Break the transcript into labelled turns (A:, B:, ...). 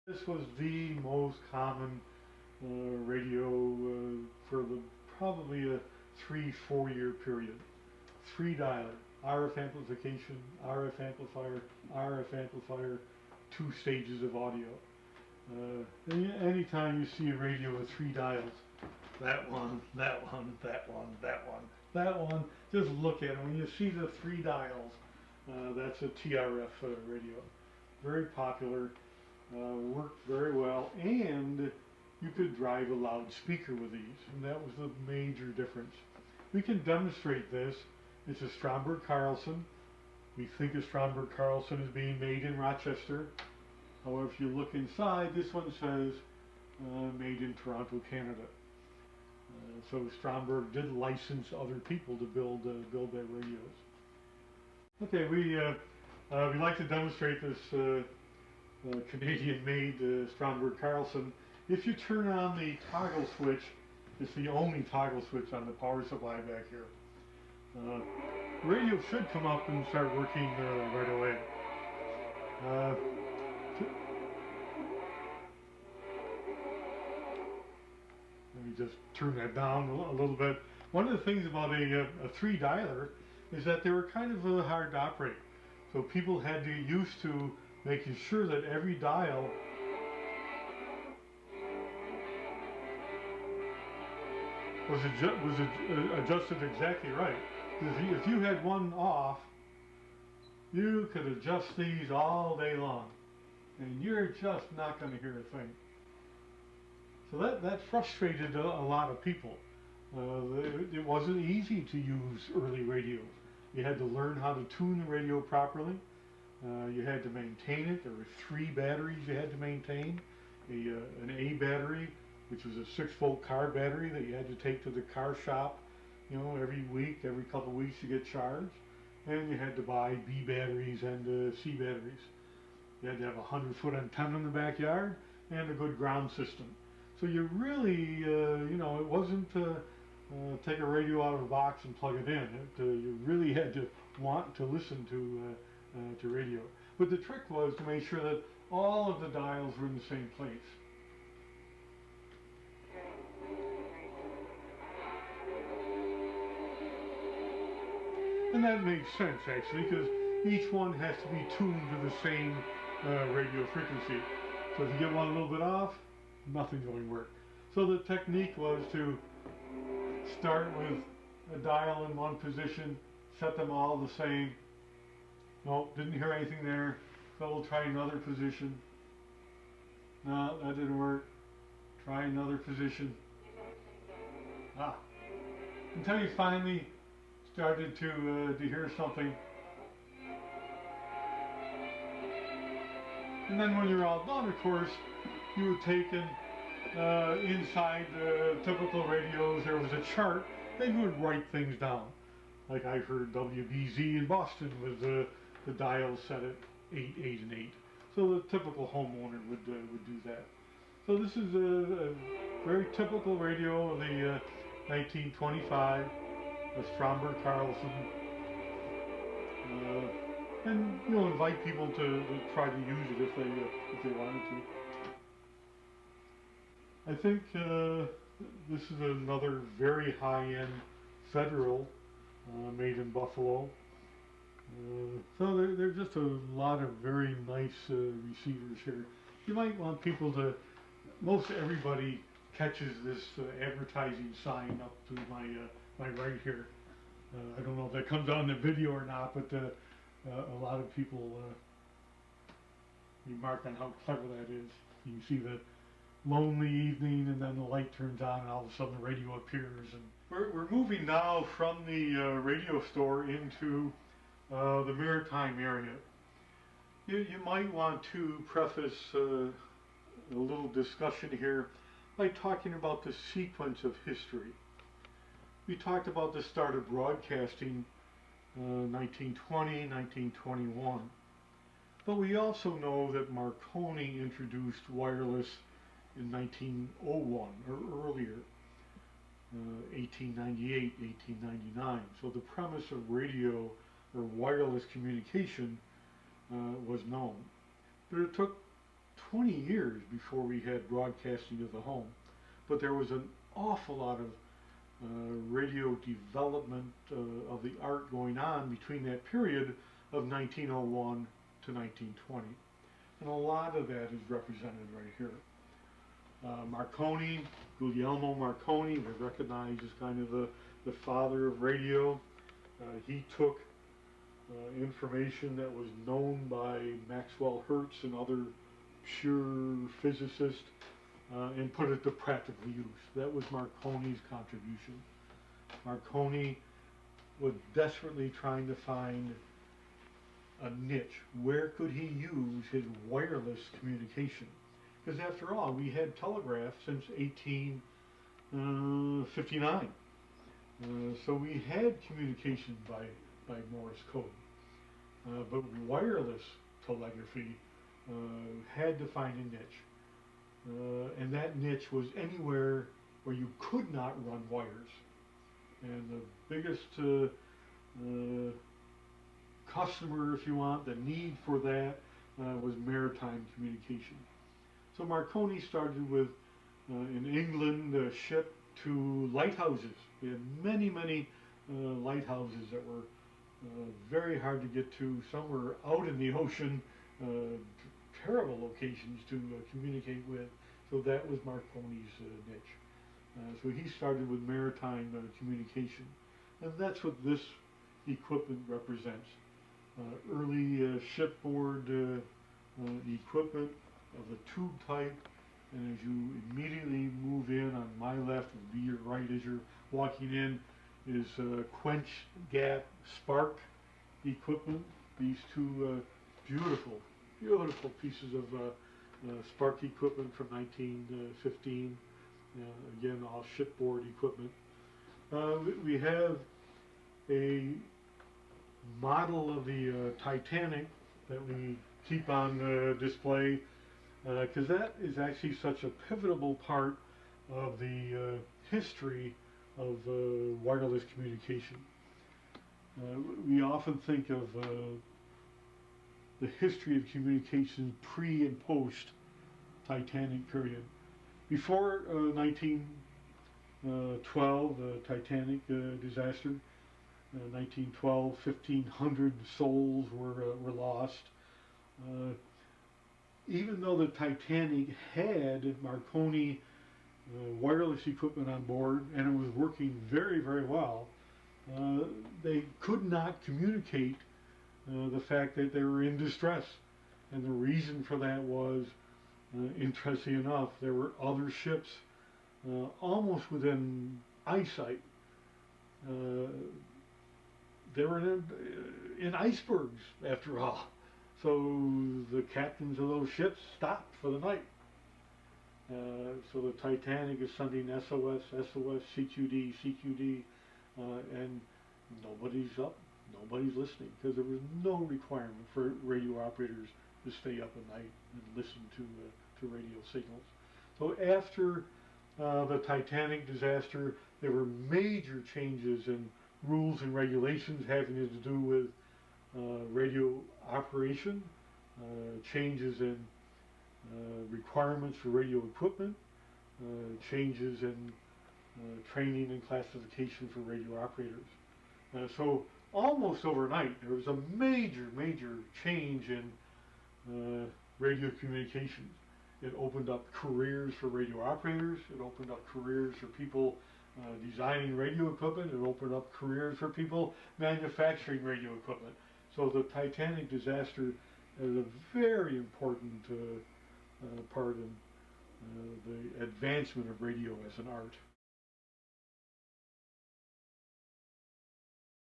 A: This was the most common radio for probably a 3-4 year period. 3 dialer, RF amplification, RF amplifier, RF amplifier, 2 stages of audio. Anytime you see a radio with 3 dials, that one, that one, that one, that one, that one, just look at it. When you see the 3 dials, that's a TRF radio. Very popular. Worked very well, and you could drive a loudspeaker with these, and that was the major difference. We can demonstrate this. It's a Stromberg Carlson. We think a Stromberg Carlson is being made in Rochester. However, if you look inside, this one says made in Toronto, Canada. So Stromberg did license other people to build their radios. Okay, we like to demonstrate this Canadian-made Stromberg Carlson. If you turn on the toggle switch, it's the only toggle switch on the power supply back here. Radio should come up and start working right away. Let me just turn that down a little bit. One of the things about a 3 dialer is that they were kind of hard to operate. So people had to get used to making sure that every dial was adjusted exactly right. If you had one off, you could adjust these all day long, and you're just not going to hear a thing. So that frustrated a lot of people. It wasn't easy to use early radios. You had to learn how to tune the radio properly. You had to maintain it. There were 3 batteries you had to maintain. An A battery, which was a 6-volt car battery that you had to take to the car shop, every week, every couple of weeks to get charged. And you had to buy B batteries and C batteries. You had to have a 100-foot antenna in the backyard and a good ground system. So you really, it wasn't take a radio out of a box and plug it in. You really had to want to listen to radio. But the trick was to make sure that all of the dials were in the same place. And that makes sense, actually, because each one has to be tuned to the same radio frequency. So if you get one a little bit off, nothing's going to work. So the technique was to start with a dial in one position, set them all the same. Nope, didn't hear anything there, so we'll try another position. No, that didn't work. Try another position. Until you finally started to hear something. And then when you're all done, of course, you would take inside the typical radios, there was a chart, and you would write things down. Like I heard WBZ in Boston with the dials set at 8, 8, and 8. So the typical homeowner would do that. So this is a very typical radio of the 1925, a Stromberg Carlson. And invite people to try to use it if they wanted to. I think this is another very high-end Federal made in Buffalo. So there are just a lot of very nice receivers here. You might want people to, most everybody catches this advertising sign up to my right here. I don't know if that comes on the video or not, but a lot of people remark on how clever that is. You can see the lonely evening, and then the light turns on, and all of a sudden the radio appears. And we're moving now from the radio store into the maritime area. You might want to preface a little discussion here by talking about the sequence of history. We talked about the start of broadcasting 1920, 1921. But we also know that Marconi introduced wireless in 1901 or earlier, 1898, 1899. So the premise of radio or wireless communication was known. But it took 20 years before we had broadcasting to the home. But there was an awful lot of radio development of the art going on between that period of 1901 to 1920. And a lot of that is represented right here. Marconi, Guglielmo Marconi, we recognize as kind of the father of radio. He took information that was known by Maxwell Hertz and other pure physicists and put it to practical use. That was Marconi's contribution. Marconi was desperately trying to find a niche. Where could he use his wireless communication? Because after all, we had telegraph since 1859. So we had communication by Morse code. But wireless telegraphy had to find a niche. And that niche was anywhere where you could not run wires. And the biggest customer, if you want, the need for that was maritime communication. So Marconi started with, in England, a ship to lighthouses. We had many, many lighthouses that were very hard to get to. Some were out in the ocean, terrible locations to communicate with. So that was Marconi's niche. So he started with maritime communication. And that's what this equipment represents. Early shipboard equipment of the tube type. And as you immediately move in, on my left would be your right as you're walking in, is quench gap spark equipment. These two beautiful pieces of spark equipment from 1915. Again, all shipboard equipment. We have a model of the Titanic that we keep on display because that is actually such a pivotal part of the history of wireless communication. We often think of the history of communication pre and post Titanic period. Before 1912, the Titanic disaster, 1912, 1,500 souls were lost. Even though the Titanic had Marconi wireless equipment on board and it was working very, very well, they could not communicate the fact that they were in distress. And the reason for that was, interesting enough, there were other ships almost within eyesight. They were in icebergs, after all. So the captains of those ships stopped for the night. So the Titanic is sending SOS, SOS, CQD, CQD, and nobody's up, nobody's listening, because there was no requirement for radio operators to stay up at night and listen to radio signals. So after the Titanic disaster, there were major changes in rules and regulations having to do with radio operation, changes in requirements for radio equipment, changes in training and classification for radio operators. So almost overnight there was a major change in radio communications. It opened up careers for radio operators, it opened up careers for people designing radio equipment, it opened up careers for people manufacturing radio equipment. So the Titanic disaster is a very important part in the advancement of radio as an art.